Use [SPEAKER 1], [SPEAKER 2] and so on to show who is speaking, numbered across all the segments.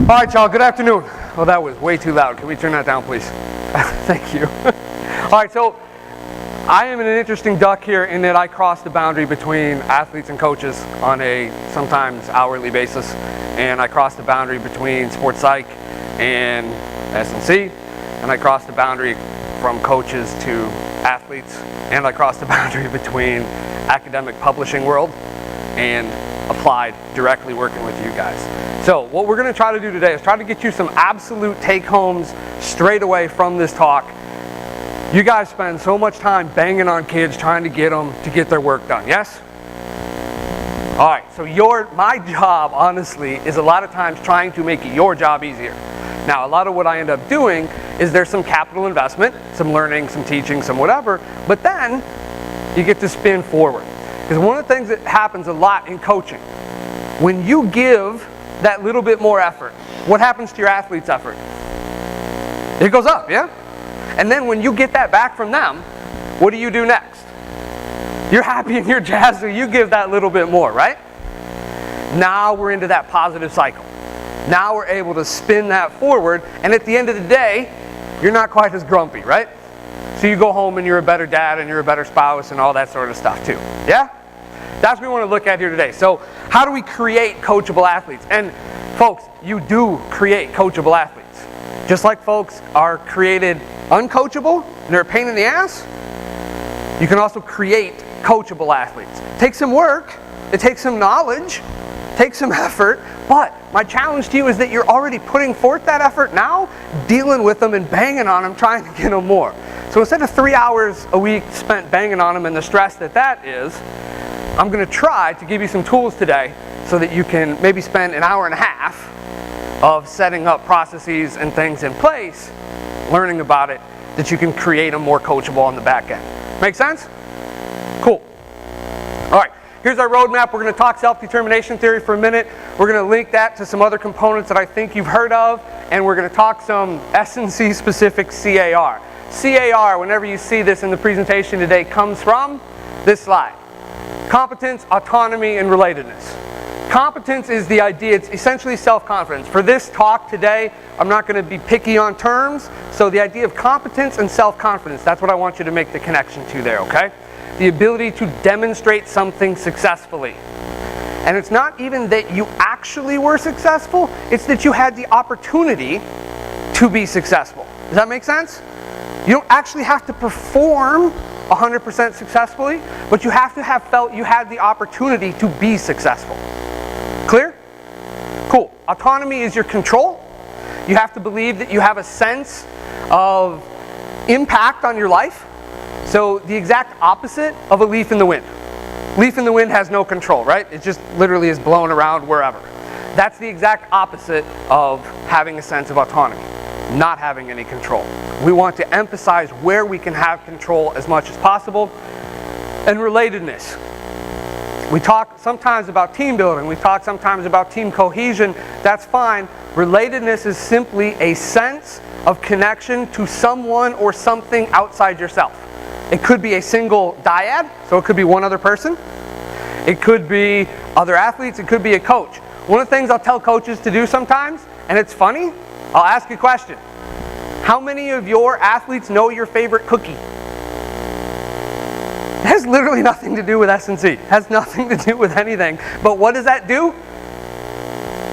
[SPEAKER 1] All right, y'all, good afternoon. Well, that was way too loud. Can we turn that down, please? Thank you. All right, so I am an interesting duck here in that I cross the boundary between athletes and coaches on a sometimes hourly basis, and I cross the boundary between sports psych and S&C, and I cross the boundary from coaches to athletes, and I cross the boundary between academic publishing world and applied, directly working with you guys. So what we're going to try to do today is try to get you some absolute take-homes straight away from this talk. You guys spend so much time banging on kids trying to get them to get their work done, yes? All right, so my job, honestly, is a lot of times trying to make your job easier. Now, a lot of what I end up doing is there's some capital investment, some learning, some teaching, some whatever, but then you get to spin forward. Because one of the things that happens a lot in coaching, when you give that little bit more effort, what happens to your athlete's effort? It goes up, yeah? And then when you get that back from them, what do you do next? You're happy and you're jazzed, so you give that little bit more, right? Now we're into that positive cycle. Now we're able to spin that forward, and at the end of the day, you're not quite as grumpy, right? So you go home and you're a better dad and you're a better spouse and all that sort of stuff too, yeah? That's what we want to look at here today. So how do we create coachable athletes? And folks, you do create coachable athletes. Just like folks are created uncoachable and they're a pain in the ass, you can also create coachable athletes. It takes some work, it takes some knowledge, it takes some effort, but my challenge to you is that you're already putting forth that effort now, dealing with them and banging on them, trying to get them more. So instead of 3 hours a week spent banging on them and the stress that is, I'm going to try to give you some tools today so that you can maybe spend an hour and a half of setting up processes and things in place, learning about it, that you can create them more coachable on the back end. Make sense? Cool. All right, here's our roadmap. We're going to talk self-determination theory for a minute. We're going to link that to some other components that I think you've heard of, and we're going to talk some S&C specific CAR. CAR, whenever you see this in the presentation today, comes from this slide. Competence, autonomy, and relatedness. Competence is the idea, it's essentially self-confidence. For this talk today, I'm not going to be picky on terms, so the idea of competence and self-confidence, that's what I want you to make the connection to there, okay? The ability to demonstrate something successfully. And it's not even that you actually were successful, it's that you had the opportunity to be successful. Does that make sense? You don't actually have to perform 100% successfully, but you have to have felt you had the opportunity to be successful. Clear? Cool. Autonomy is your control. You have to believe that you have a sense of impact on your life. So the exact opposite of a leaf in the wind. Leaf in the wind has no control, right? It just literally is blown around wherever. That's the exact opposite of having a sense of autonomy. Not having any control. We want to emphasize where we can have control as much as possible. And relatedness. We talk sometimes about team building, we talk sometimes about team cohesion, that's fine. Relatedness is simply a sense of connection to someone or something outside yourself. It could be a single dyad, so it could be one other person. It could be other athletes, it could be a coach. One of the things I'll tell coaches to do sometimes, and it's funny, I'll ask you a question. How many of your athletes know your favorite cookie? It has literally nothing to do with S&C. It has nothing to do with anything. But what does that do?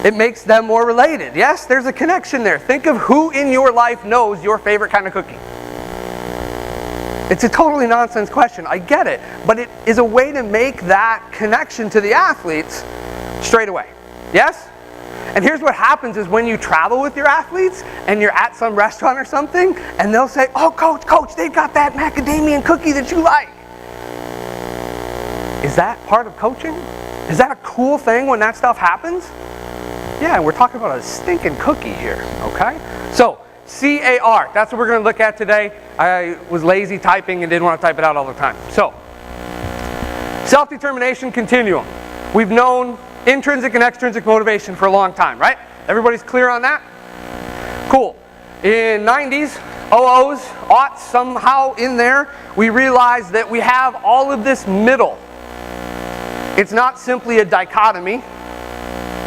[SPEAKER 1] It makes them more related. Yes, there's a connection there. Think of who in your life knows your favorite kind of cookie. It's a totally nonsense question. I get it. But it is a way to make that connection to the athletes straight away. Yes? And here's what happens is when you travel with your athletes and you're at some restaurant or something and they'll say, oh coach, they've got that macadamia cookie that you like. Is that part of coaching? Is that a cool thing when that stuff happens? Yeah, we're talking about a stinking cookie here, okay? So, CAR, that's what we're going to look at today. I was lazy typing and didn't want to type it out all the time. So, self-determination continuum. We've known intrinsic and extrinsic motivation for a long time, right? Everybody's clear on that? Cool. In 90s, OOs, aughts, somehow in there, we realized that we have all of this middle. It's not simply a dichotomy.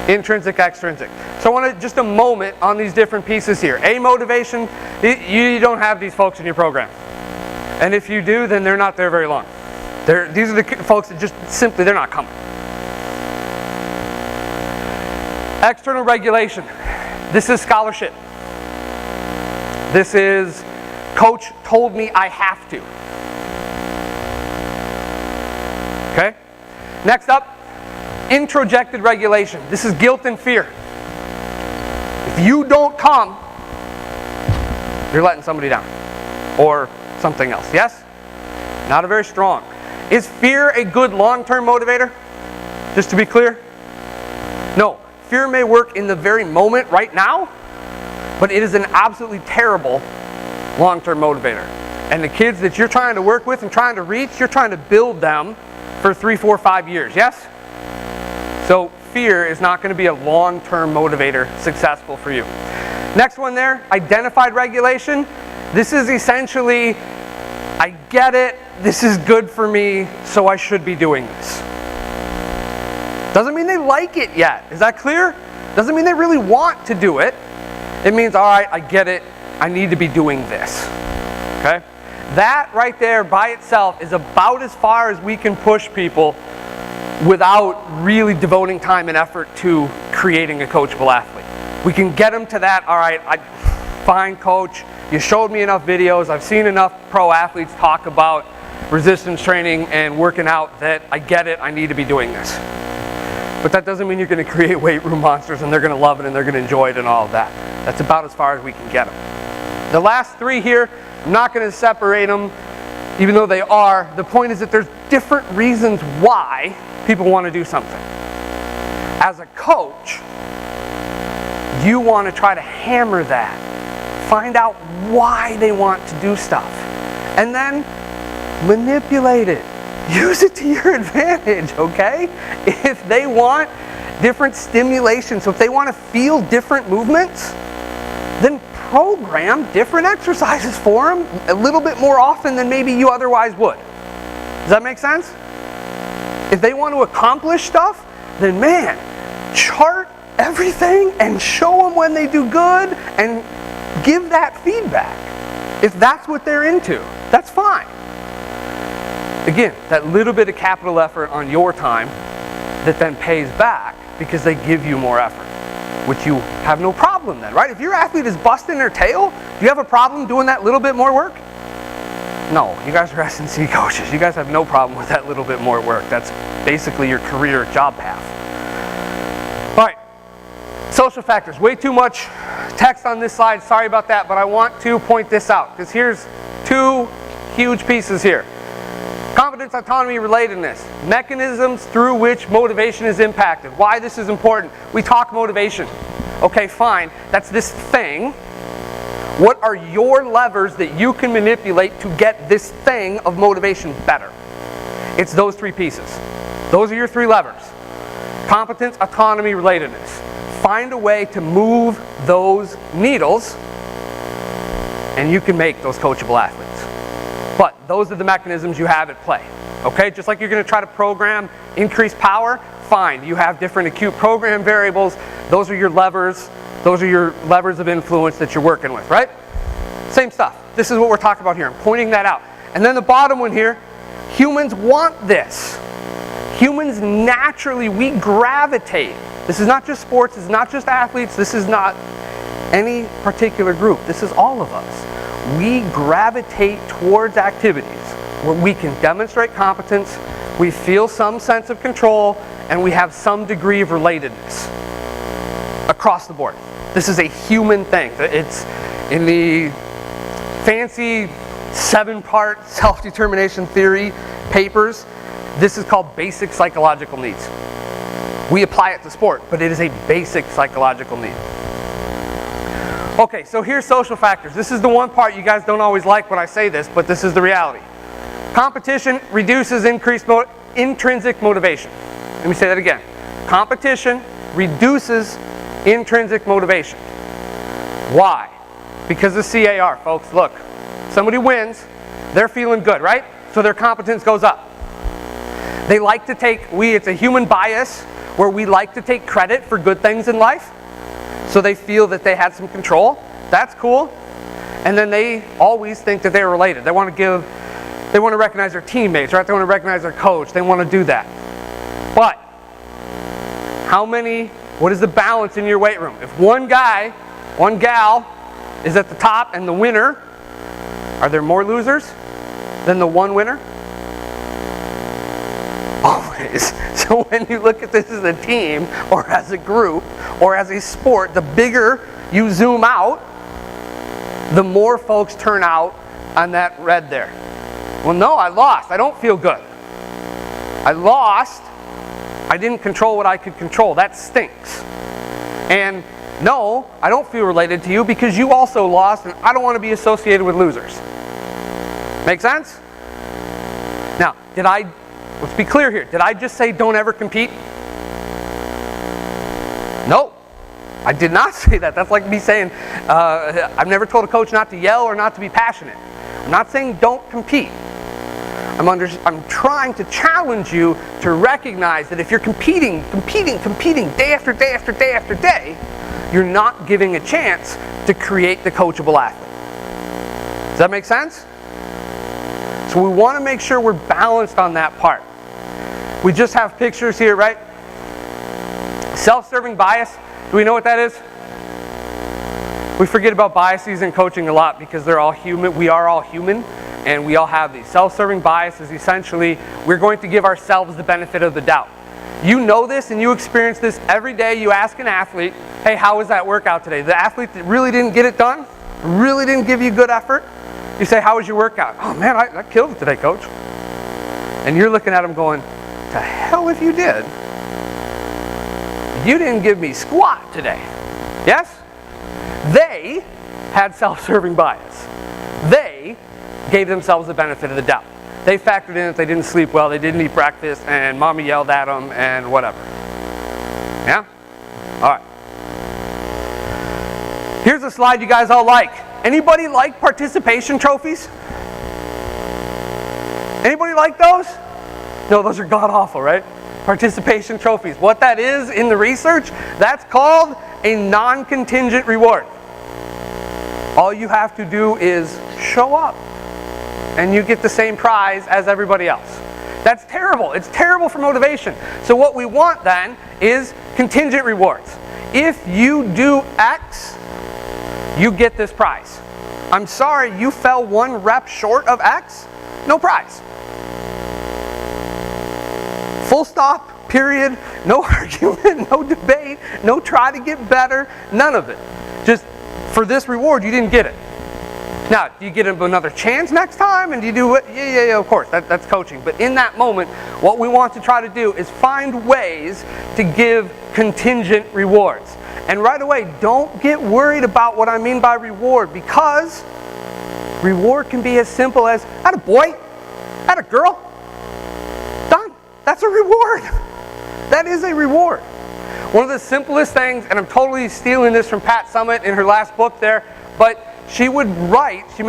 [SPEAKER 1] Intrinsic, extrinsic. So I want to just a moment on these different pieces here. A, motivation, you don't have these folks in your program. And if you do, then they're not there very long. These are the folks that just simply, they're not coming. External regulation. This is scholarship. This is coach told me I have to. Okay? Next up, introjected regulation. This is guilt and fear. If you don't come, you're letting somebody down. Or something else. Yes? Not a very strong. Is fear a good long-term motivator? Just to be clear? No. Fear may work in the very moment right now, but it is an absolutely terrible long-term motivator. And the kids that you're trying to work with and trying to reach, you're trying to build them for 3, 4, 5 years. Yes? So fear is not going to be a long-term motivator successful for you. Next one there, identified regulation. This is essentially, I get it, this is good for me, so I should be doing this. Doesn't mean they like it yet. Is that clear? Doesn't mean they really want to do it. It means, all right, I get it, I need to be doing this. Okay? That right there by itself is about as far as we can push people without really devoting time and effort to creating a coachable athlete. We can get them to that, all right, fine coach, you showed me enough videos, I've seen enough pro athletes talk about resistance training and working out that I get it, I need to be doing this. But that doesn't mean you're going to create weight room monsters and they're going to love it and they're going to enjoy it and all of that. That's about as far as we can get them. The last three here, I'm not going to separate them, even though they are. The point is that there's different reasons why people want to do something. As a coach, you want to try to hammer that. Find out why they want to do stuff. And then manipulate it. Use it to your advantage, okay? If they want different stimulation, so if they want to feel different movements, then program different exercises for them a little bit more often than maybe you otherwise would. Does that make sense? If they want to accomplish stuff, then man, chart everything and show them when they do good and give that feedback. If that's what they're into, that's fine. Again, that little bit of capital effort on your time that then pays back because they give you more effort, which you have no problem then, right? If your athlete is busting their tail, do you have a problem doing that little bit more work? No, you guys are S&C coaches. You guys have no problem with that little bit more work. That's basically your career job path. All right, social factors. Way too much text on this slide. Sorry about that, but I want to point this out because here's two huge pieces here. Competence, autonomy, relatedness. Mechanisms through which motivation is impacted. Why this is important. We talk motivation. Okay, fine. That's this thing. What are your levers that you can manipulate to get this thing of motivation better? It's those three pieces. Those are your three levers. Competence, autonomy, relatedness. Find a way to move those needles and you can make those coachable athletes. But those are the mechanisms you have at play. Okay, just like you're going to try to program increased power, fine. You have different acute program variables. Those are your levers. Those are your levers of influence that you're working with, right? Same stuff. This is what we're talking about here. I'm pointing that out. And then the bottom one here, humans want this. Humans naturally, we gravitate. This is not just sports, this is not just athletes, this is not any particular group. This is all of us. We gravitate towards activities where we can demonstrate competence, we feel some sense of control, and we have some degree of relatedness across the board. This is a human thing. It's in the fancy 7-part self-determination theory papers. This is called basic psychological needs. We apply it to sport, but it is a basic psychological need. Okay, so here's social factors. This is the one part you guys don't always like when I say this, but this is the reality. Competition reduces intrinsic motivation. Let me say that again. Competition reduces intrinsic motivation. Why? Because of CAR, folks. Look, somebody wins, they're feeling good, right? So their competence goes up. They like to take, it's a human bias. where we like to take credit for good things in life, so they feel that they had some control. That's cool. And then they always think that they're related. They want to recognize their teammates, right? They want to recognize their coach. They want to do that. But what is the balance in your weight room? If one guy, one gal is at the top and the winner, are there more losers than the one winner? Always. So when you look at this as a team or as a group or as a sport, the bigger you zoom out, the more folks turn out on that red there. Well, no, I lost. I don't feel good. I lost. I didn't control what I could control. That stinks. And no, I don't feel related to you because you also lost, and I don't want to be associated with losers. Make sense? Now, let's be clear here. Did I just say don't ever compete? No, I did not say that. That's like me saying, I've never told a coach not to yell or not to be passionate. I'm not saying don't compete. I'm trying to challenge you to recognize that if you're competing day after day after day after day, you're not giving a chance to create the coachable athlete. Does that make sense? So we want to make sure we're balanced on that part. We just have pictures here, right? Self-serving bias, do we know what that is? We forget about biases in coaching a lot because they're all human. We are all human. And we all have these. Self-serving bias is essentially we're going to give ourselves the benefit of the doubt. You know this and you experience this every day. You ask an athlete, hey, how was that workout today? The athlete that really didn't get it done, really didn't give you good effort, you say, how was your workout? Oh man, I killed it today, coach. And you're looking at them going, to hell if you did. You didn't give me squat today. Yes? They had self-serving bias. They gave themselves the benefit of the doubt. They factored in that they didn't sleep well, they didn't eat breakfast, and mommy yelled at them, and whatever. Yeah? All right. Here's a slide you guys all like. Anybody like participation trophies? Anybody like those? No, those are god-awful, right? Participation trophies. What that is in the research, that's called a non-contingent reward. All you have to do is show up. And you get the same prize as everybody else. That's terrible. It's terrible for motivation. So what we want then is contingent rewards. If you do X, you get this prize. I'm sorry, you fell one rep short of X, no prize. Full stop, period, no argument, no debate, no try to get better, none of it. Just for this reward, you didn't get it. Now, do you get another chance next time? And do you do it? Yeah, of course. That's coaching. But in that moment, what we want to try to do is find ways to give contingent rewards. And right away, don't get worried about what I mean by reward, because reward can be as simple as, atta boy, atta girl, done. That's a reward. That is a reward. One of the simplest things, and I'm totally stealing this from Pat Summitt in her last book there, but she would write, she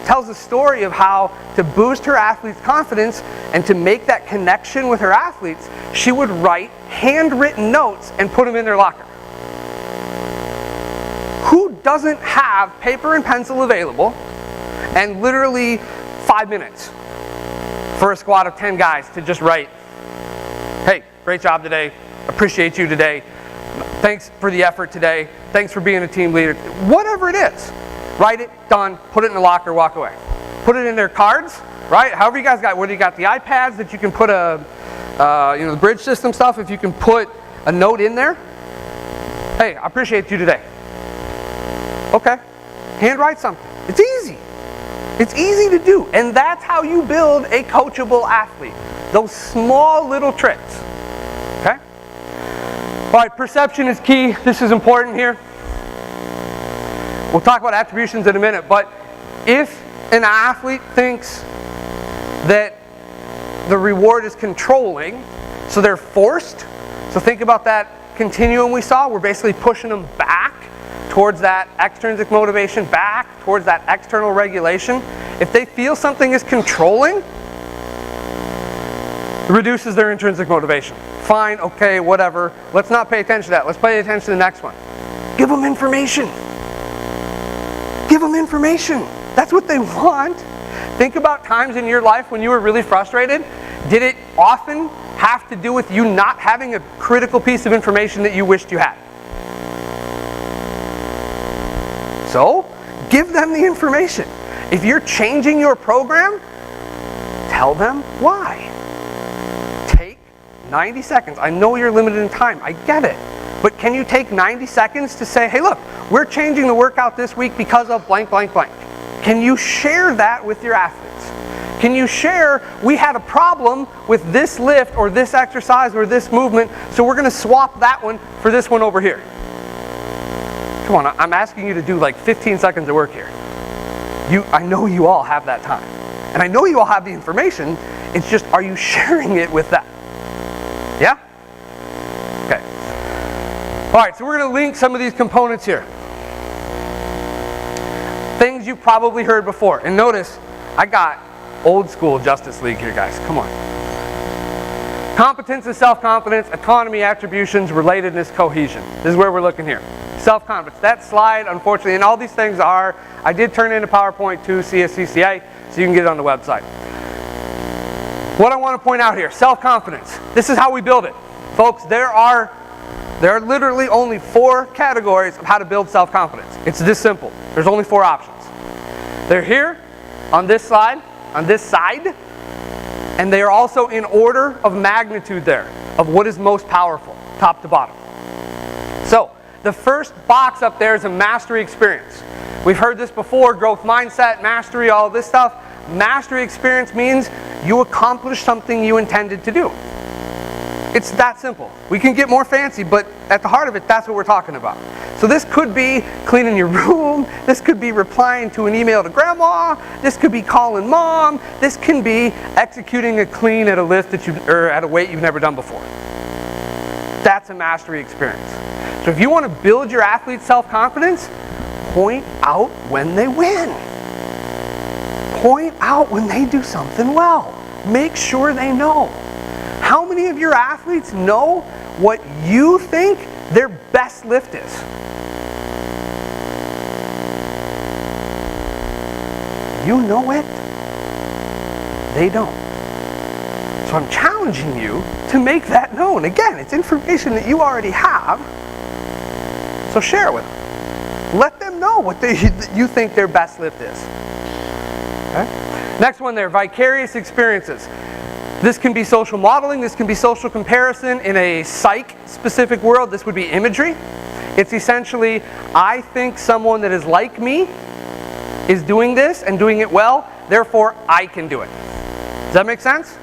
[SPEAKER 1] tells a story of how to boost her athletes' confidence and to make that connection with her athletes, she would write handwritten notes and put them in their locker. Who doesn't have paper and pencil available and literally 5 minutes for a squad of 10 guys to just write, hey, great job today, appreciate you today, thanks for the effort today, thanks for being a team leader, whatever it is. Write it, done, put it in the locker, walk away. Put it in their cards, right? However you guys got, whether you got the iPads that you can put the bridge system stuff, if you can put a note in there. Hey, I appreciate you today. Okay, handwrite something. It's easy. It's easy to do, and that's how you build a coachable athlete. Those small little tricks, okay? All right, perception is key. This is important here. We'll talk about attributions in a minute, but if an athlete thinks that the reward is controlling, so they're forced, so think about that continuum we saw, we're basically pushing them back towards that extrinsic motivation, back towards that external regulation. If they feel something is controlling, it reduces their intrinsic motivation. fine, okay, whatever. Let's not pay attention to that. Let's pay attention to the next one. Give them information. Give them information. That's what they want. Think about times in your life when you were really frustrated. Did it often have to do with you not having a critical piece of information that you wished you had? So, give them the information. If you're changing your program, tell them why. Take 90 seconds. I know you're limited in time. I get it. But can you take 90 seconds to say, hey, look, we're changing the workout this week because of blank, blank, blank. Can you share that with your athletes? Can you share, we had a problem with this lift or this exercise or this movement, so we're going to swap that one for this one over here. Come on, I'm asking you to do like 15 seconds of work here. I know you all have that time. And I know you all have the information, it's just, are you sharing it with them? Yeah? Okay. Alright, so we're going to link some of these components here. Things you've probably heard before. And notice, I got old school Justice League here, guys. Come on. Competence and self-confidence, autonomy, attributions, relatedness, cohesion. This is where we're looking here. Self-confidence. That slide, unfortunately, and all these things are, I did turn into PowerPoint to CSCCa, so you can get it on the website. What I want to point out here, self-confidence. This is how we build it. Folks, there are literally only 4 categories of how to build self-confidence. It's this simple. There's only 4 options. They're here, on this slide, on this side, and they are also in order of magnitude there, of what is most powerful, top to bottom. So, the first box up there is a mastery experience. We've heard this before, growth mindset, mastery, all of this stuff. Mastery experience means you accomplished something you intended to do. It's that simple. We can get more fancy, but at the heart of it, that's what we're talking about. So this could be cleaning your room, this could be replying to an email to grandma, this could be calling mom, this can be executing a clean at a lift or at a weight you've never done before. That's a mastery experience. So if you want to build your athlete's self-confidence, point out when they win. Point out when they do something well. Make sure they know. How many of your athletes know what you think their best lift is? You know it. They don't. So I'm challenging you to make that known. Again, it's information that you already have. So share it with them. Let them know what you think their best lift is. Okay? Next one there, vicarious experiences. This can be social modeling, this can be social comparison. In a psych-specific world, this would be imagery. It's essentially, I think someone that is like me is doing this and doing it well, therefore I can do it. Does that make sense?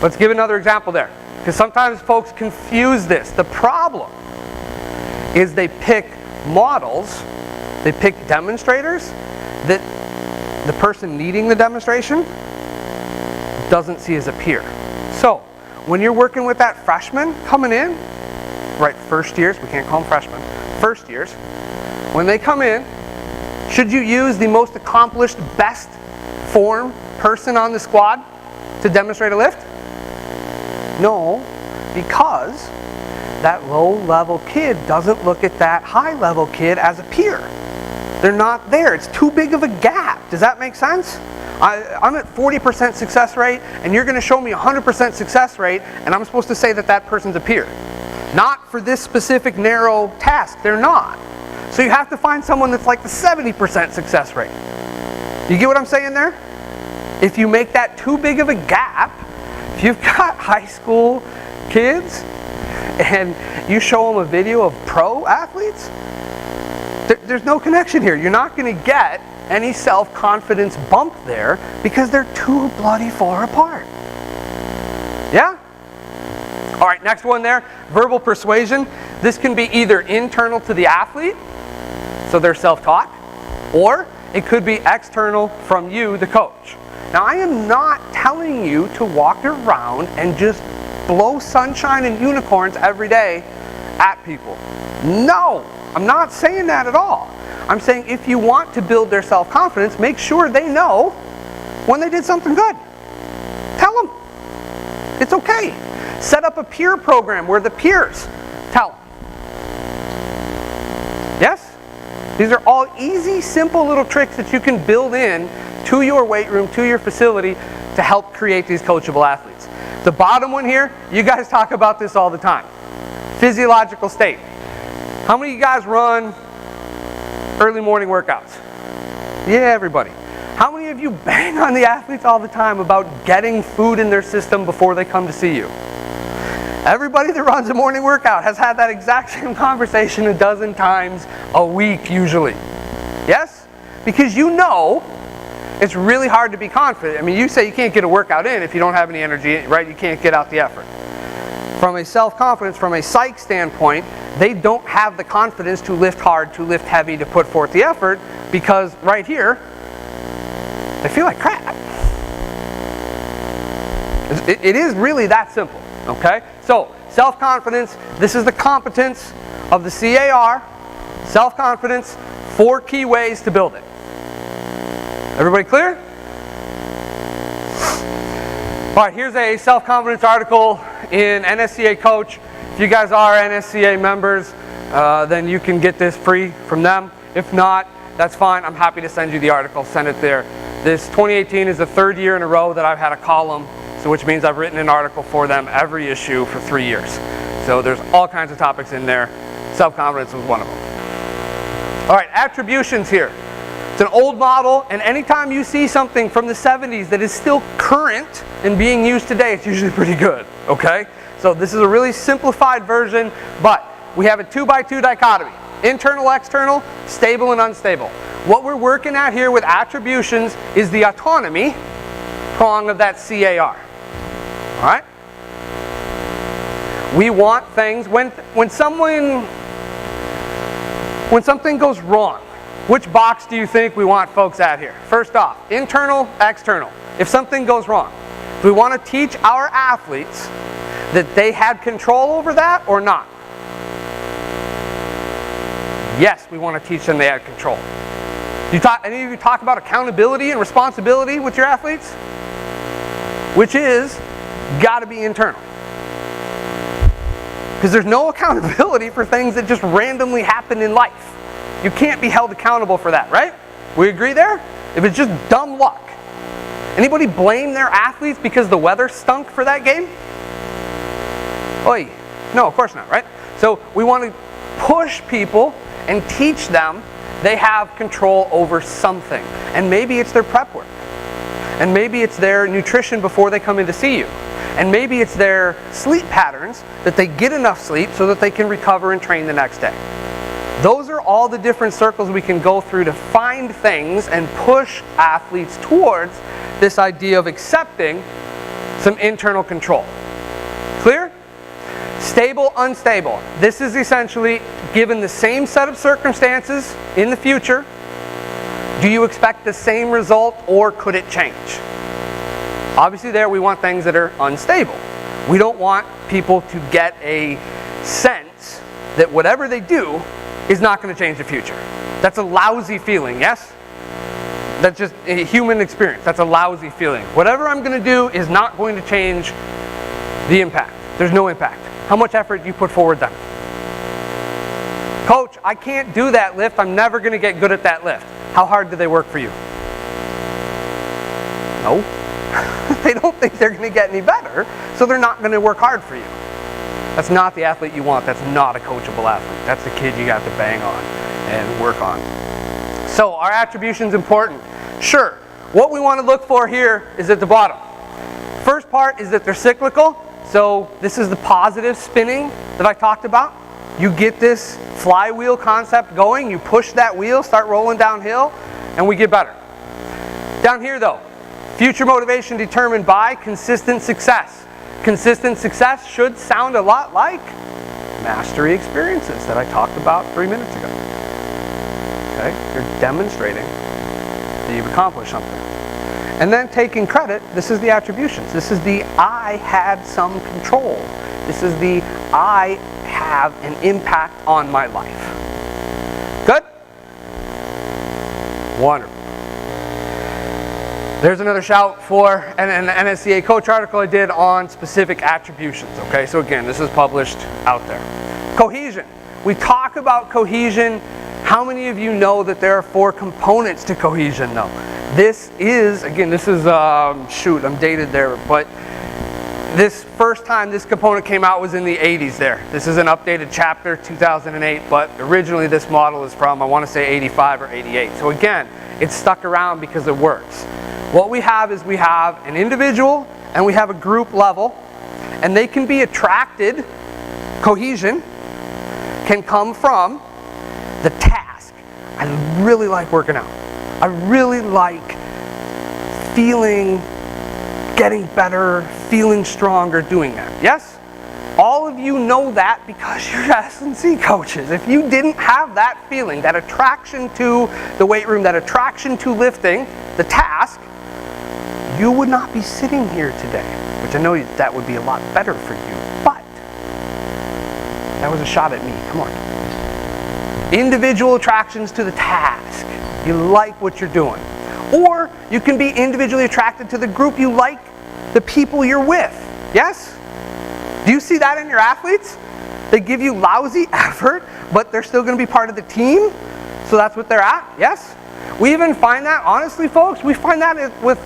[SPEAKER 1] Let's give another example there. Because sometimes folks confuse this. The problem is they pick models, they pick demonstrators that the person needing the demonstration doesn't see as a peer. So, when you're working with that freshman coming in, right, first years, we can't call them freshmen, first years, when they come in, should you use the most accomplished, best form person on the squad to demonstrate a lift? No, because that low-level kid doesn't look at that high-level kid as a peer. They're not there. It's too big of a gap. Does that make sense? I'm at 40% success rate, and you're going to show me 100% success rate, and I'm supposed to say that that person's a peer. Not for this specific narrow task. They're not. So you have to find someone that's like the 70% success rate. You get what I'm saying there? If you make that too big of a gap, if you've got high school kids, and you show them a video of pro athletes, there's no connection here. You're not going to get any self-confidence bump there because they're too bloody far apart. Yeah? All right, next one there, verbal persuasion. This can be either internal to the athlete, so their self-talk, or it could be external from you, the coach. Now, I am not telling you to walk around and just blow sunshine and unicorns every day at people. No, I'm not saying that at all. I'm saying if you want to build their self-confidence, make sure they know when they did something good. Tell them. It's okay. Set up a peer program where the peers tell them. Yes? These are all easy, simple little tricks that you can build in to your weight room, to your facility, to help create these coachable athletes. The bottom one here, you guys talk about this all the time. Physiological state. How many of you guys run early morning workouts? Yeah, everybody. How many of you bang on the athletes all the time about getting food in their system before they come to see you? Everybody that runs a morning workout has had that exact same conversation a dozen times a week usually. Yes? Because you know it's really hard to be confident. I mean, you say you can't get a workout in if you don't have any energy, right? You can't get out the effort. From a self-confidence, from a psych standpoint, they don't have the confidence to lift hard, to lift heavy, to put forth the effort, because right here, they feel like crap. It is really that simple, okay? So, self-confidence, this is the competence of the CAR. Self-confidence, 4 key ways to build it. Everybody clear? All right, here's a self-confidence article in NSCA Coach. If you guys are NSCA members, then you can get this free from them. If not, that's fine. I'm happy to send you the article. Send it there. This 2018 is the 3rd year in a row that I've had a column, so which means I've written an article for them every issue for 3 years. So there's all kinds of topics in there. Self-confidence was one of them. All right, attributions here. It's an old model, and anytime you see something from the 70s that is still current and being used today, it's usually pretty good, okay? So this is a really simplified version, but we have a 2x2 dichotomy. Internal, external, stable and unstable. What we're working at here with attributions is the autonomy prong of that CAR. All right? We want things, when something goes wrong, which box do you think we want folks at here? First off, internal, external. If something goes wrong, do we want to teach our athletes that they had control over that or not? Yes, we want to teach them they had control. Any of you talk about accountability and responsibility with your athletes? Which is, got to be internal. Because there's no accountability for things that just randomly happen in life. You can't be held accountable for that, right? We agree there? If it's just dumb luck. Anybody blame their athletes because the weather stunk for that game? Oy. No, of course not, right? So we want to push people and teach them they have control over something. And maybe it's their prep work. And maybe it's their nutrition before they come in to see you. And maybe it's their sleep patterns, that they get enough sleep so that they can recover and train the next day. Those are all the different circles we can go through to find things and push athletes towards this idea of accepting some internal control. Clear? Stable, unstable. This is essentially, given the same set of circumstances in the future, do you expect the same result or could it change? Obviously there we want things that are unstable. We don't want people to get a sense that whatever they do is not going to change the future. That's a lousy feeling, yes? That's just a human experience. That's a lousy feeling. Whatever I'm going to do is not going to change the impact. There's no impact. How much effort do you put forward then? Coach, I can't do that lift. I'm never going to get good at that lift. How hard do they work for you? No. They don't think they're going to get any better, so they're not going to work hard for you. That's not the athlete you want. That's not a coachable athlete. That's the kid you got to bang on and work on. So our attribution's important. Sure. What we want to look for here is at the bottom. First part is that they're cyclical. So this is the positive spinning that I talked about. You get this flywheel concept going. You push that wheel, start rolling downhill, and we get better. Down here though, future motivation determined by consistent success. Consistent success should sound a lot like mastery experiences that I talked about 3 minutes ago. Okay, you're demonstrating that you've accomplished something. And then taking credit, this is the attributions. This is the I had some control. This is the I have an impact on my life. Good? Wonderful. There's another shout for an NSCA coach article I did on specific attributions, okay? So again, this is published out there. Cohesion. We talk about cohesion. How many of you know that there are 4 components to cohesion though? This is, again, this is, shoot, I'm dated there, but this first time this component came out was in the 80s there. This is an updated chapter, 2008, but originally this model is from, I want to say 85 or 88. So again, it's stuck around because it works. What we have is we have an individual and we have a group level, and they can be attracted. Cohesion can come from the task. I really like working out. I really like feeling, getting better, feeling stronger doing that. Yes? All of you know that because you're S&C coaches. If you didn't have that feeling, that attraction to the weight room, that attraction to lifting, the task, you would not be sitting here today, which I know that would be a lot better for you, but that was a shot at me. Come on. Individual attractions to the task. You like what you're doing. Or you can be individually attracted to the group. You like the people you're with. Yes? Do you see that in your athletes? They give you lousy effort, but they're still going to be part of the team. So that's what they're at. Yes? We even find that, honestly, folks, we find that with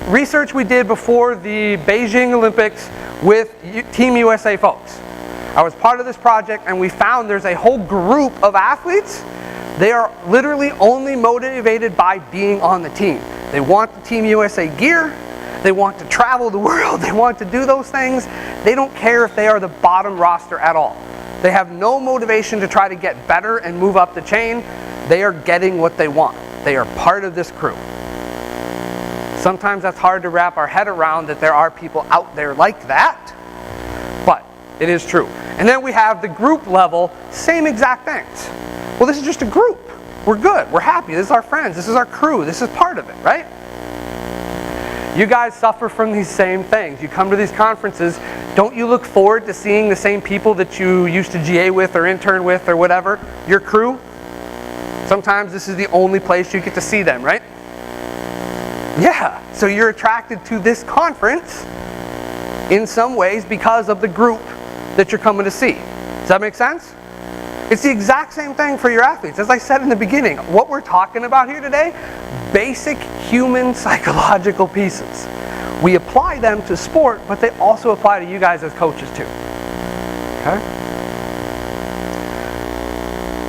[SPEAKER 1] research we did before the Beijing Olympics with Team USA folks. I was part of this project, and we found there's a whole group of athletes. They are literally only motivated by being on the team. They want the Team USA gear. They want to travel the world. They want to do those things. They don't care if they are the bottom roster at all. They have no motivation to try to get better and move up the chain. They are getting what they want. They are part of this crew. Sometimes that's hard to wrap our head around, that there are people out there like that, but it is true. And then we have the group level, same exact things. Well, this is just a group. We're good. We're happy. This is our friends. This is our crew. This is part of it, right? You guys suffer from these same things. You come to these conferences. Don't you look forward to seeing the same people that you used to GA with or intern with or whatever? Your crew? Sometimes this is the only place you get to see them, right? Yeah. So you're attracted to this conference in some ways because of the group that you're coming to see. Does that make sense? It's the exact same thing for your athletes. As I said in the beginning, what we're talking about here today, basic human psychological pieces. We apply them to sport, but they also apply to you guys as coaches too. Okay?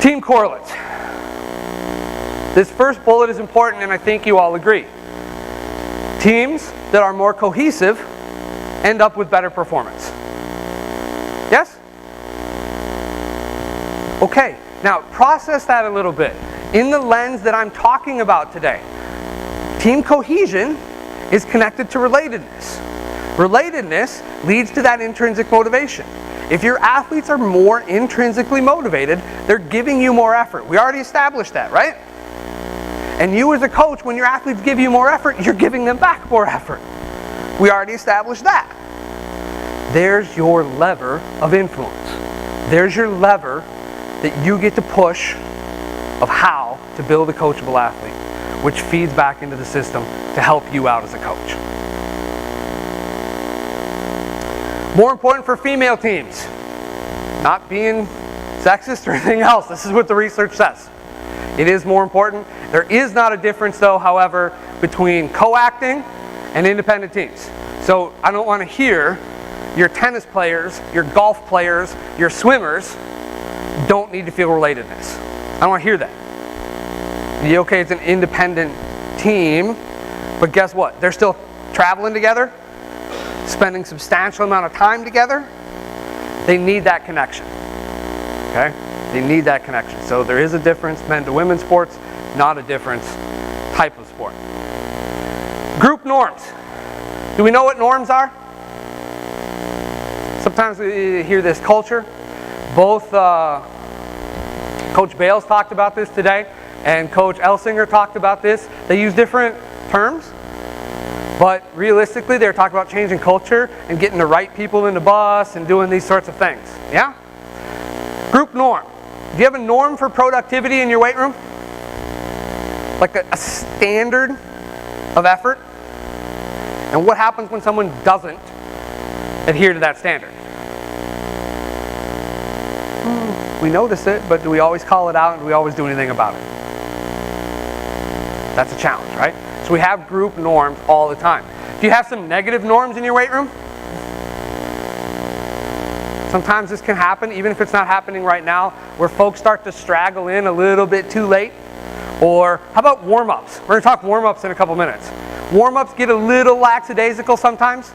[SPEAKER 1] Team correlates. This first bullet is important, and I think you all agree. Teams that are more cohesive end up with better performance. Yes? Okay, now process that a little bit. In the lens that I'm talking about today, team cohesion is connected to relatedness. Relatedness leads to that intrinsic motivation. If your athletes are more intrinsically motivated, they're giving you more effort. We already established that, right? And you as a coach, when your athletes give you more effort, you're giving them back more effort. We already established that. There's your lever of influence. There's your lever that you get to push of how to build a coachable athlete, which feeds back into the system to help you out as a coach. More important for female teams, not being sexist or anything else. This is what the research says. It is more important. There is not a difference, though, however, between co-acting and independent teams. So I don't want to hear your tennis players, your golf players, your swimmers don't need to feel relatedness. I don't want to hear that. Yeah, okay, it's an independent team, but guess what? They're still traveling together, spending substantial amount of time together. They need that connection. Okay? They need that connection. So there is a difference, men to women's sports, not a difference type of sport. Group norms. Do we know what norms are? Sometimes we hear this culture. Both Coach Bales talked about this today, and Coach Elsinger talked about this. They use different terms, but realistically, they're talking about changing culture and getting the right people in the bus and doing these sorts of things. Yeah? Group norm. Do you have a norm for productivity in your weight room? Like a standard of effort? And what happens when someone doesn't adhere to that standard? We notice it, but do we always call it out and do we always do anything about it? That's a challenge, right? So we have group norms all the time. Do you have some negative norms in your weight room? Sometimes this can happen, even if it's not happening right now, where folks start to straggle in a little bit too late. Or how about warm-ups? We're going to talk warm-ups in a couple minutes. Warm-ups get a little lackadaisical sometimes.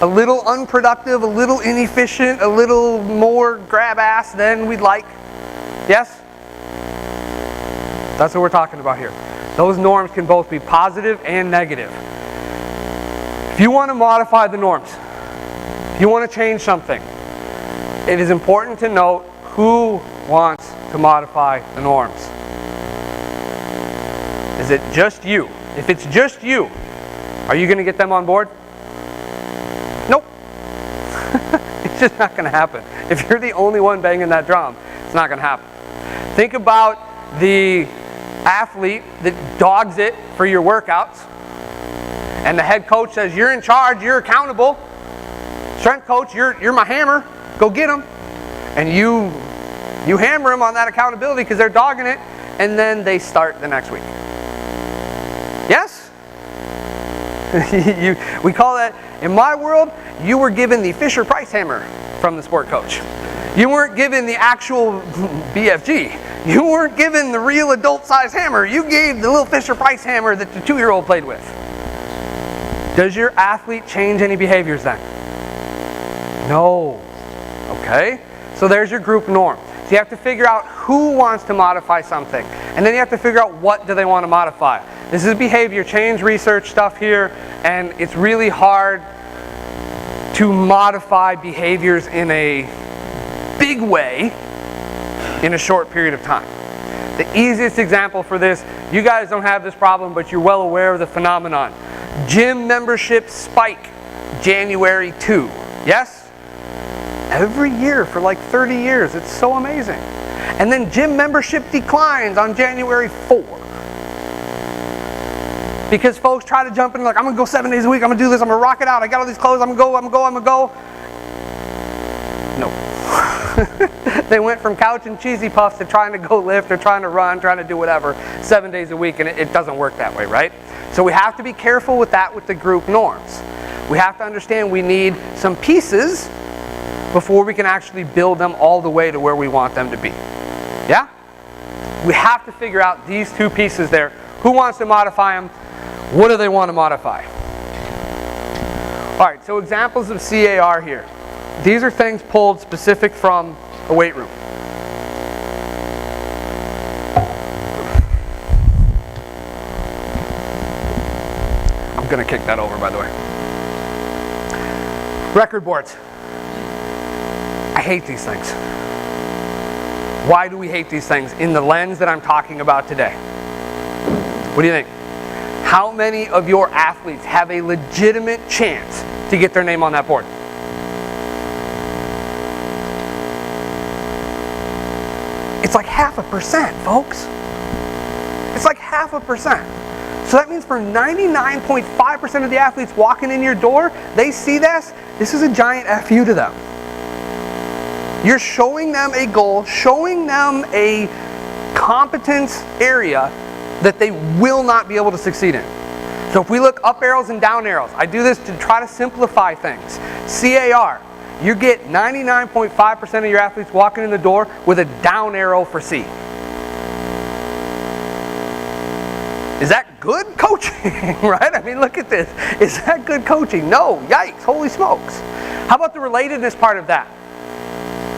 [SPEAKER 1] A little unproductive, a little inefficient, a little more grab ass than we'd like. Yes? That's what we're talking about here. Those norms can both be positive and negative. If you want to modify the norms, if you want to change something, it is important to note who wants to modify the norms. Is it just you? If it's just you, are you going to get them on board? Nope. It's just not going to happen. If you're the only one banging that drum, it's not going to happen. Think about the athlete that dogs it for your workouts, and the head coach says, you're in charge, you're accountable. Strength coach, you're my hammer, go get them. And you hammer them on that accountability because they're dogging it, and then they start the next week. Yes? We call that, in my world, you were given the Fisher-Price hammer from the sport coach. You weren't given the actual BFG. You weren't given the real adult-size hammer. You gave the little Fisher-Price hammer that the 2-year-old played with. Does your athlete change any behaviors then? No. Okay? So there's your group norm. So you have to figure out who wants to modify something. And then you have to figure out what do they want to modify. This is behavior change research stuff here, and it's really hard to modify behaviors in a big way in a short period of time. The easiest example for this, you guys don't have this problem, but you're well aware of the phenomenon. Gym membership spike, January 2. Yes? Every year for like 30 years. It's so amazing. And then gym membership declines on January 4. Because folks try to jump in like, I'm going to go 7 days a week, I'm going to do this, I'm going to rock it out, I got all these clothes, I'm going to go. No. They went from couch and cheesy puffs to trying to go lift or trying to run, trying to do whatever 7 days a week, and it doesn't work that way, right? So we have to be careful with that with the group norms. We have to understand we need some pieces before we can actually build them all the way to where we want them to be. Yeah? We have to figure out these two pieces there. Who wants to modify them? What do they want to modify? Alright, so examples of CAR here. These are things pulled specific from a weight room. I'm going to kick that over, by the way. Record boards. I hate these things. Why do we hate these things in the lens that I'm talking about today? What do you think? How many of your athletes have a legitimate chance to get their name on that board? It's like 0.5%, folks. It's like 0.5%. So that means for 99.5% of the athletes walking in your door, they see this. This is a giant FU to them. You're showing them a goal, showing them a competence area that they will not be able to succeed in. So if we look up arrows and down arrows, I do this to try to simplify things. CAR, you get 99.5% of your athletes walking in the door with a down arrow for C. Is that good coaching, right? I mean, look at this. Is that good coaching? No. Yikes. Holy smokes. How about the relatedness part of that?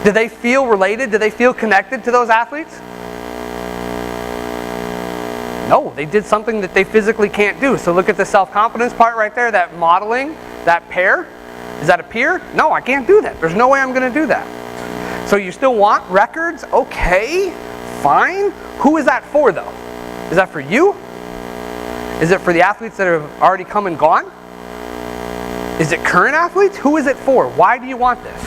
[SPEAKER 1] Do they feel related? Do they feel connected to those athletes? No, they did something that they physically can't do. So look at the self-confidence part right there, that modeling, that pair. Is that a peer? No, I can't do that. There's no way I'm going to do that. So you still want records? Okay, fine. Who is that for, though? Is that for you? Is it for the athletes that have already come and gone? Is it current athletes? Who is it for? Why do you want this?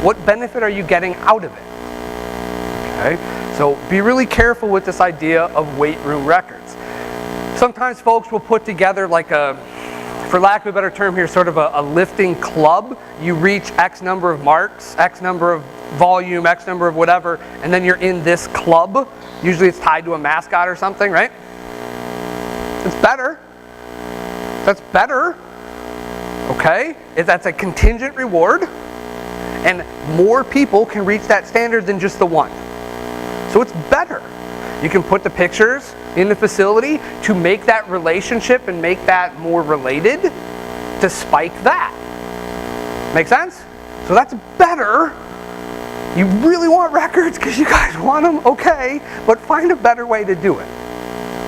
[SPEAKER 1] What benefit are you getting out of it? Okay, so be really careful with this idea of weight room records. Sometimes folks will put together like a for lack of a better term here, sort of a lifting club. You reach X number of marks, X number of volume, X number of whatever, and then you're in this club. Usually it's tied to a mascot or something, right? It's better. That's better. Okay? That's a contingent reward, and more people can reach that standard than just the one. So it's better. You can put the pictures in the facility to make that relationship and make that more related to spike that. Make sense? So that's better. You really want records because you guys want them? Okay, but find a better way to do it.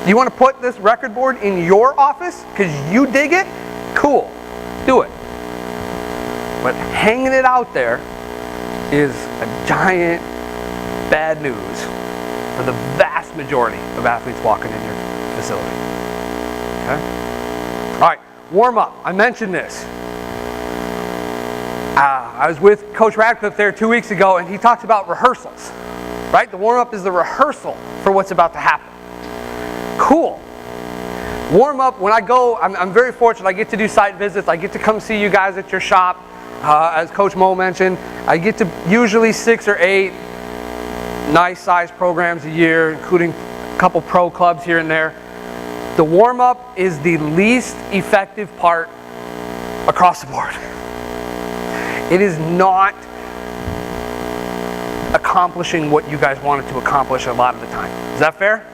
[SPEAKER 1] You want to put this record board in your office because you dig it? Cool, do it. But hanging it out there is a giant bad news for the vast majority of athletes walking in your facility. Okay? All right, warm up. I mentioned this. I was with Coach Radcliffe there 2 weeks ago, and he talks about rehearsals. Right? The warm up is the rehearsal for what's about to happen. Cool. Warm up, when I go, I'm very fortunate. I get to do site visits. I get to come see you guys at your shop. As Coach Mo mentioned, I get to usually 6 or 8 nice size programs a year, including a couple pro clubs here and there. The warm up is the least effective part across the board. It is not accomplishing what you guys wanted to accomplish a lot of the time. Is that fair?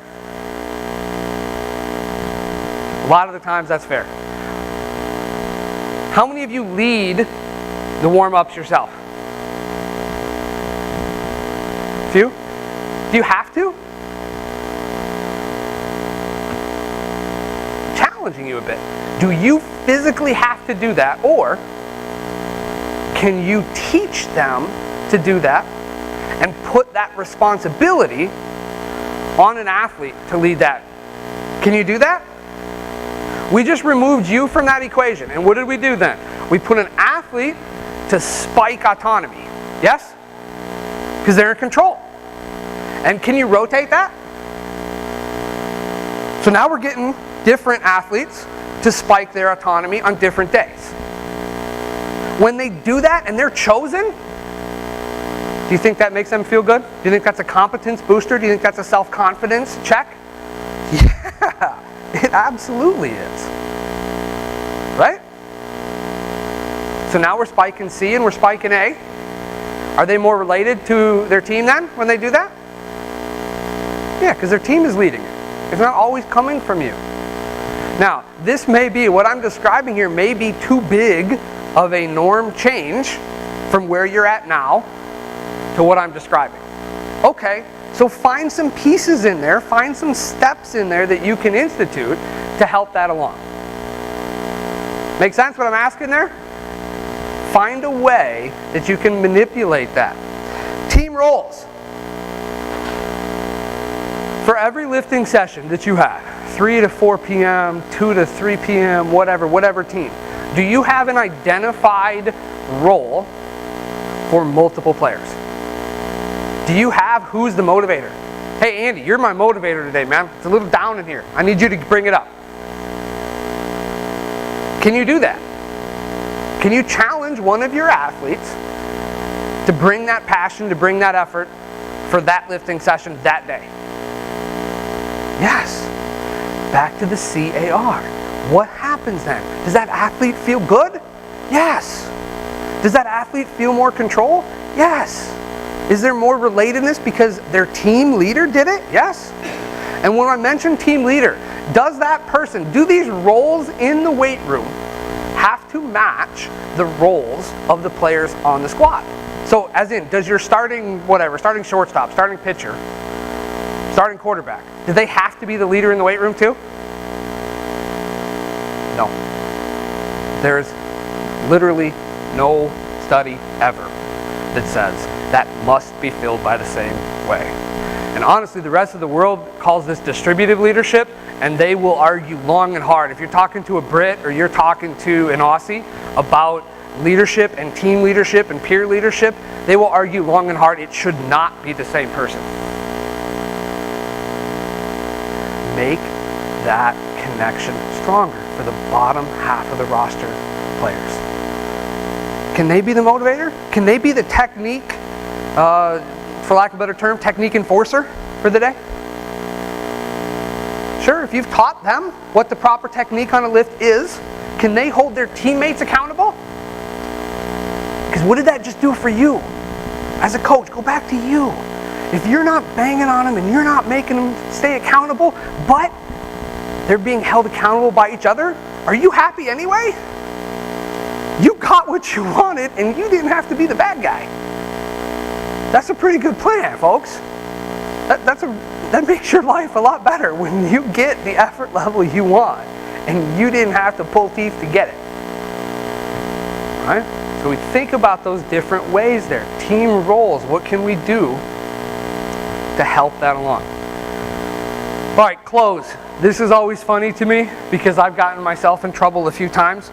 [SPEAKER 1] A lot of the times that's fair. How many of you lead the warm-ups yourself? Few? Do you have to? Challenging you a bit. Do you physically have to do that, or can you teach them to do that and put that responsibility on an athlete to lead that? Can you do that? We just removed you from that equation. And what did we do then? We put an athlete to spike autonomy. Yes? Because they're in control. And can you rotate that? So now we're getting different athletes to spike their autonomy on different days. When they do that and they're chosen, do you think that makes them feel good? Do you think that's a competence booster? Do you think that's a self-confidence check? Yeah, it absolutely is. Right? So now we're spiking C and we're spiking A. Are they more related to their team then when they do that? Yeah, because their team is leading it. It's not always coming from you. Now, this may be, what I'm describing here may be too big of a norm change from where you're at now to what I'm describing. Okay, so find some pieces in there, find some steps in there that you can institute to help that along. Make sense what I'm asking there? Find a way that you can manipulate that. Team roles. For every lifting session that you have, 3 to 4 p.m., 2 to 3 p.m., whatever team, do you have an identified role for multiple players? Do you have who's the motivator? Hey Andy, you're my motivator today, man. It's a little down in here. I need you to bring it up. Can you do that? Can you challenge one of your athletes to bring that passion, to bring that effort for that lifting session that day? Yes. Back to the CAR. What happens then? Does that athlete feel good? Yes. Does that athlete feel more control? Yes. Is there more relatedness because their team leader did it? Yes. And when I mention team leader, does that person, do these roles in the weight room have to match the roles of the players on the squad? So as in, does your starting shortstop, starting pitcher, starting quarterback, do they have to be the leader in the weight room too? No. There's literally no study ever that says that must be filled by the same way. And honestly, the rest of the world calls this distributive leadership, and they will argue long and hard. If you're talking to a Brit or you're talking to an Aussie about leadership and team leadership and peer leadership, they will argue long and hard it should not be the same person. Make that connection stronger for the bottom half of the roster players. Can they be the motivator? Can they be the technique, for lack of a better term, technique enforcer for the day? Sure, if you've taught them what the proper technique on a lift is, can they hold their teammates accountable? Because what did that just do for you? As a coach, go back to you. If you're not banging on them and you're not making them stay accountable, but they're being held accountable by each other, are you happy anyway? You got what you wanted and you didn't have to be the bad guy. That's a pretty good plan, folks. That makes your life a lot better when you get the effort level you want and you didn't have to pull teeth to get it. Right? So we think about those different ways there. Team roles, what can we do to help that along? All right, close. This is always funny to me because I've gotten myself in trouble a few times.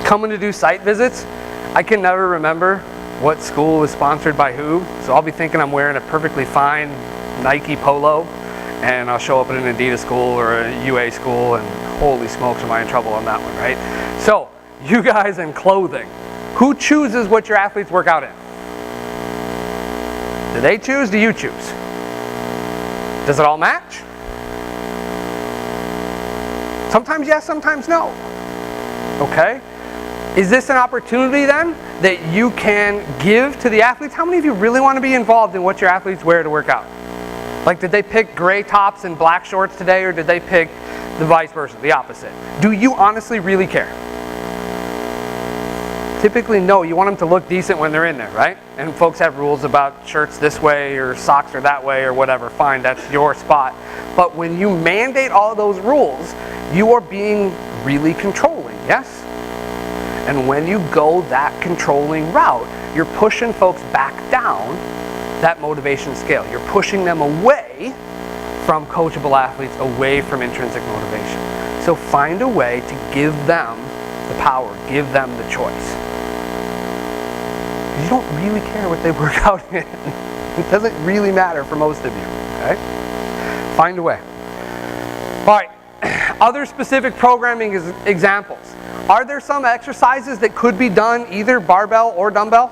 [SPEAKER 1] Coming to do site visits, I can never remember what school was sponsored by who, so I'll be thinking I'm wearing a perfectly fine Nike polo, and I'll show up at an Adidas school or a UA school, and holy smokes, am I in trouble on that one, right? So, you guys in clothing, who chooses what your athletes work out in? Do they choose? Do you choose? Does it all match? Sometimes yes, sometimes no. Okay? Is this an opportunity then that you can give to the athletes? How many of you really want to be involved in what your athletes wear to work out? Like, did they pick gray tops and black shorts today, or did they pick the vice versa, the opposite? Do you honestly really care? Typically, no. You want them to look decent when they're in there, right? And folks have rules about shirts this way or socks are that way or whatever. Fine, that's your spot. But when you mandate all of those rules, you are being really controlling, yes? And when you go that controlling route, you're pushing folks back down that motivation scale. You're pushing them away from coachable athletes, away from intrinsic motivation. So find a way to give them the power, give them the choice. You don't really care what they work out in. It doesn't really matter for most of you, okay? Find a way. All right, other specific programming examples. Are there some exercises that could be done either barbell or dumbbell?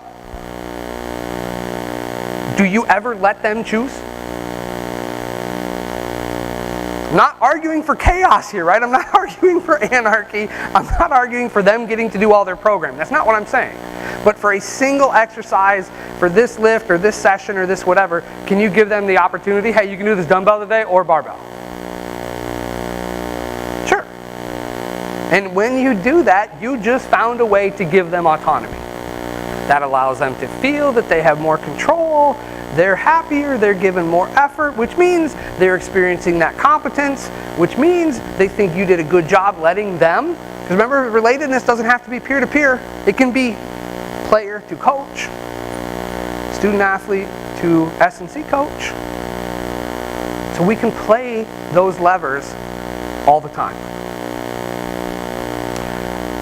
[SPEAKER 1] Do you ever let them choose? I'm not arguing for chaos here, right? I'm not arguing for anarchy. I'm not arguing for them getting to do all their programming. That's not what I'm saying. But for a single exercise, for this lift or this session or this whatever, can you give them the opportunity, hey, you can do this dumbbell today or barbell? Sure. And when you do that, you just found a way to give them autonomy. That allows them to feel that they have more control, they're happier, they're given more effort, which means they're experiencing that competence, which means they think you did a good job letting them. Because remember, relatedness doesn't have to be peer-to-peer. It can be player to coach, student athlete to S&C coach. So we can play those levers all the time.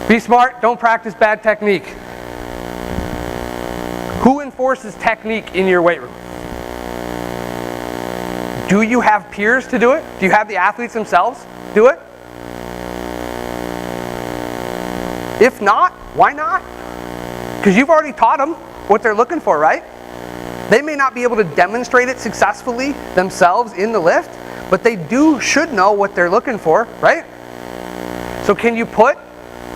[SPEAKER 1] Be smart, don't practice bad technique. Who enforces technique in your weight room? Do you have peers to do it? Do you have the athletes themselves do it? If not, why not? Because you've already taught them what they're looking for, right? They may not be able to demonstrate it successfully themselves in the lift, but they should know what they're looking for, right? So can you put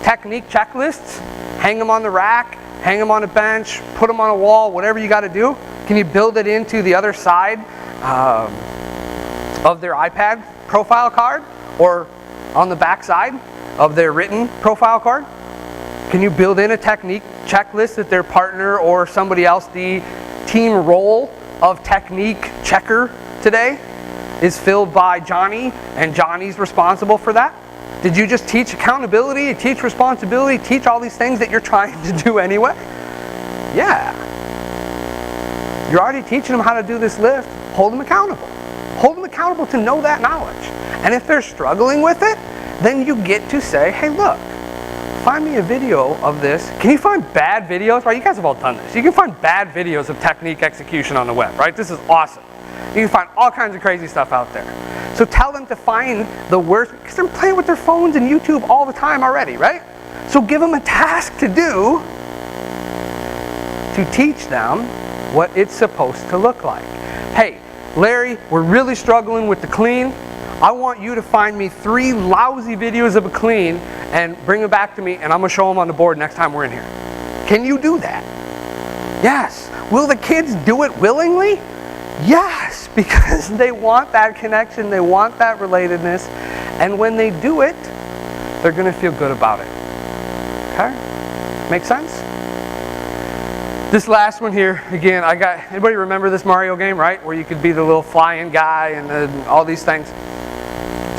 [SPEAKER 1] technique checklists, hang them on the rack, hang them on a bench, put them on a wall, whatever you got to do? Can you build it into the other side of their iPad profile card or on the back side of their written profile card? Can you build in a technique checklist that their partner or somebody else, the team role of technique checker today, is filled by Johnny and Johnny's responsible for that? Did you just teach accountability, teach responsibility, teach all these things that you're trying to do anyway? Yeah. You're already teaching them how to do this lift. Hold them accountable. Hold them accountable to know that knowledge. And if they're struggling with it, then you get to say, hey, look, find me a video of this. Can you find bad videos? Right, you guys have all done this. You can find bad videos of technique execution on the web, right? This is awesome. You can find all kinds of crazy stuff out there. So tell them to find the worst, because they're playing with their phones and YouTube all the time already, right? So give them a task to do to teach them what it's supposed to look like. Hey, Larry, we're really struggling with the clean. I want you to find me 3 lousy videos of a clean and bring them back to me, and I'm going to show them on the board next time we're in here. Can you do that? Yes. Will the kids do it willingly? Yes, because they want that connection, they want that relatedness, and when they do it, they're going to feel good about it. Okay? Make sense? This last one here, again, anybody remember this Mario game, right? Where you could be the little flying guy and all these things.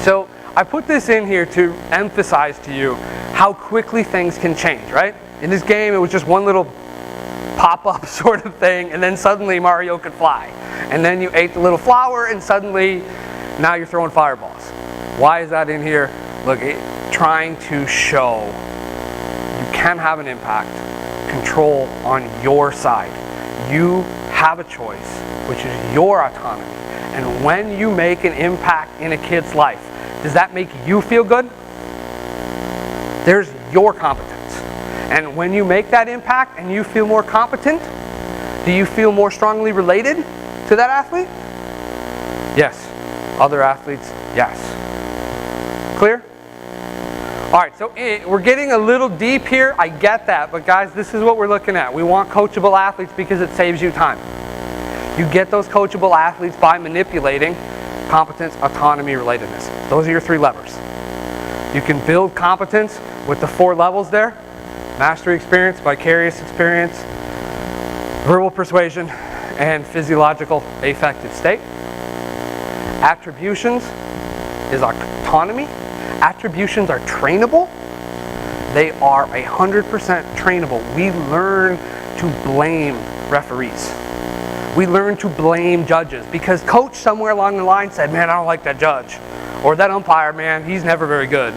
[SPEAKER 1] So I put this in here to emphasize to you how quickly things can change, right? In this game, it was just one little pop-up sort of thing, and then suddenly Mario could fly. And then you ate the little flower, and suddenly now you're throwing fireballs. Why is that in here? Look, trying to show you can have an impact, control on your side. You have a choice, which is your autonomy. And when you make an impact in a kid's life, does that make you feel good? There's your competence. And when you make that impact and you feel more competent, do you feel more strongly related to that athlete? Yes. Other athletes? Yes. Clear? All right, so we're getting a little deep here. I get that, but guys, this is what we're looking at. We want coachable athletes because it saves you time. You get those coachable athletes by manipulating competence, autonomy, relatedness. Those are your 3 levers. You can build competence with the 4 levels there. Mastery experience, vicarious experience, verbal persuasion, and physiological affective state. Attributions is autonomy. Attributions are trainable. They are 100% trainable. We learn to blame referees. We learn to blame judges because coach somewhere along the line said, man, I don't like that judge. Or that umpire, man, he's never very good.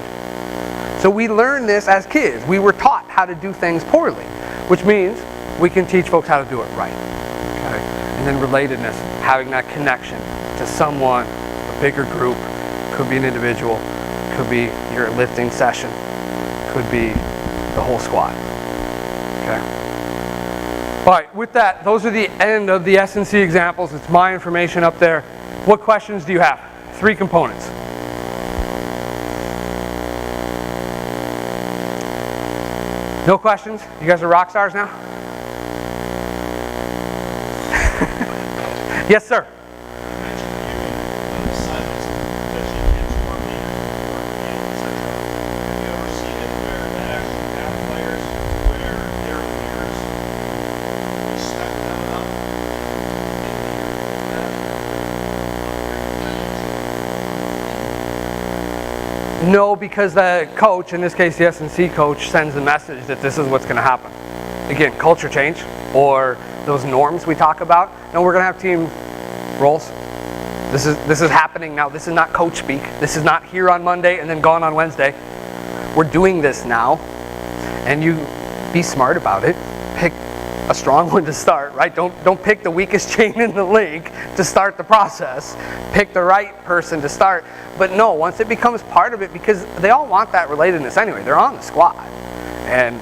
[SPEAKER 1] So we learned this as kids. We were taught how to do things poorly, which means we can teach folks how to do it right. Okay? And then relatedness, having that connection to someone, a bigger group, could be an individual, could be your lifting session, could be the whole squad. Okay? All right, with that, those are the end of the S&C examples. It's my information up there. What questions do you have? 3 components. No questions? You guys are rock stars now? Yes, sir. No, because the coach, in this case the S&C coach, sends a message that this is what's going to happen. Again, culture change, or those norms we talk about. No, we're going to have team roles. This is happening now. This is not coach speak. This is not here on Monday and then gone on Wednesday. We're doing this now, and you be smart about it. Pick a strong one to start, right? Don't pick the weakest chain in the link to start the process. Pick the right person to start. But no, once it becomes part of it, because they all want that relatedness anyway. They're on the squad. And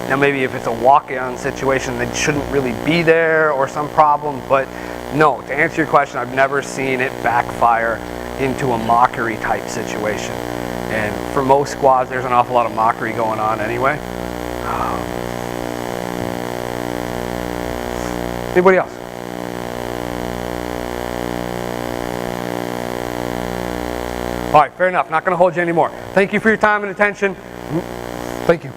[SPEAKER 1] now maybe if it's a walk-on situation, they shouldn't really be there or some problem. But no, to answer your question, I've never seen it backfire into a mockery type situation. And for most squads, there's an awful lot of mockery going on anyway. Anybody else? All right, fair enough. Not going to hold you anymore. Thank you for your time and attention. Thank you.